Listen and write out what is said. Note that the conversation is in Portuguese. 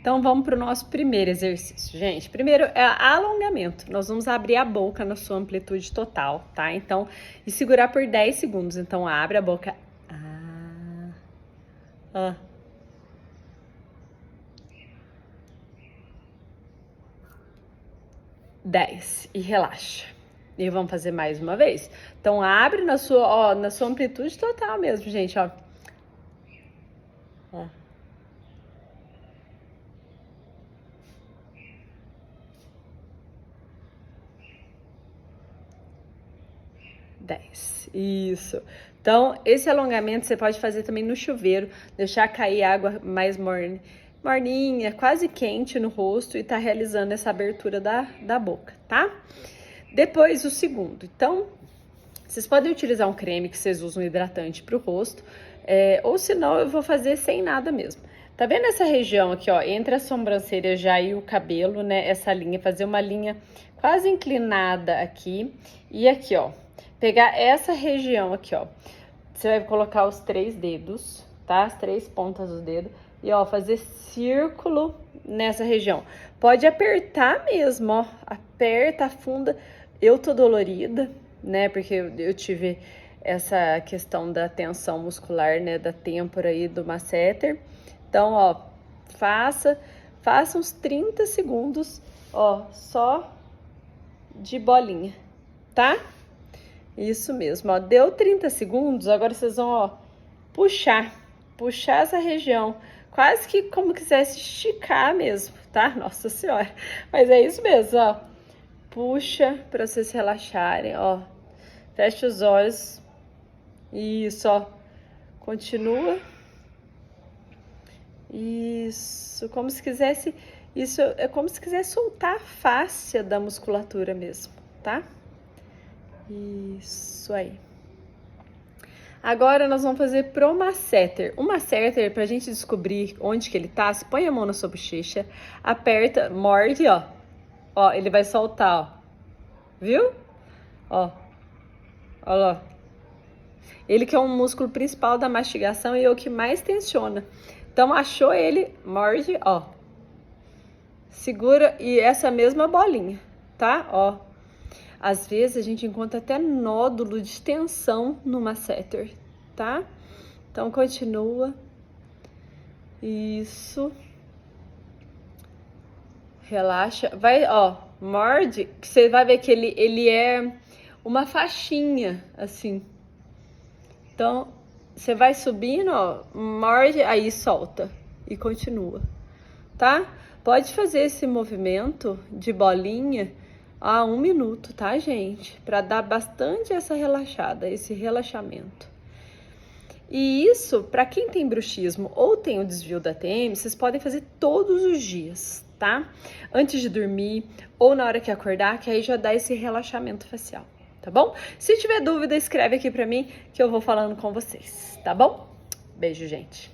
Então, vamos para o nosso primeiro exercício, gente. Primeiro é alongamento. Nós vamos abrir a boca na sua amplitude total, tá? Então, e segurar por 10 segundos. Então, abre a boca. Ah. 10 e relaxa. E vamos fazer mais uma vez. Então, abre na sua amplitude total mesmo, gente, ó. Ó. 10. Isso. Então, esse alongamento você pode fazer também no chuveiro, deixar cair água mais morninha, quase quente no rosto e tá realizando essa abertura da boca, tá? Depois, o segundo. Então, vocês podem utilizar um creme que vocês usam hidratante pro rosto, ou senão eu vou fazer sem nada mesmo. Tá vendo essa região aqui, ó, entre a sobrancelha já e o cabelo, né? Essa linha, fazer uma linha quase inclinada aqui e aqui, ó. Pegar essa região aqui, ó. Você vai colocar os 3 dedos, tá? As 3 pontas do dedo. E, ó, fazer círculo nessa região. Pode apertar mesmo, ó. Aperta, afunda. Eu tô dolorida, né? Porque eu tive essa questão da tensão muscular, né? Da têmpora aí, do masseter. Então, ó, faça uns 30 segundos, ó, só de bolinha, tá? Isso mesmo, ó, deu 30 segundos, agora vocês vão, ó, puxar essa região, quase que como quisesse esticar mesmo, tá? Nossa Senhora, mas é isso mesmo, ó, puxa para vocês relaxarem, ó, fecha os olhos, isso, ó, continua, isso, como se quisesse, isso é como se quisesse soltar a fáscia da musculatura mesmo, tá? Isso aí. Agora nós vamos fazer pro masseter. O masseter, pra gente descobrir onde que ele tá, você põe a mão na sua bochecha, aperta, morde, ó. Ó, ele vai soltar, ó. Viu? Ó. Ó lá. Ele que é um músculo principal da mastigação e é o que mais tensiona. Então, achou ele, morde, ó. Segura e essa mesma bolinha, tá? Ó. Às vezes a gente encontra até nódulo de tensão no masseter, tá? Então continua. Isso. Relaxa. Vai, ó, morde, que você vai ver que ele é uma faixinha, assim. Então, você vai subindo, ó, morde, aí solta e continua, tá? Pode fazer esse movimento de bolinha há 1 minuto, tá, gente? Para dar bastante essa relaxada, esse relaxamento. E isso, para quem tem bruxismo ou tem o desvio da TM, vocês podem fazer todos os dias, tá? Antes de dormir ou na hora que acordar, que aí já dá esse relaxamento facial, tá bom? Se tiver dúvida, escreve aqui para mim que eu vou falando com vocês, tá bom? Beijo, gente.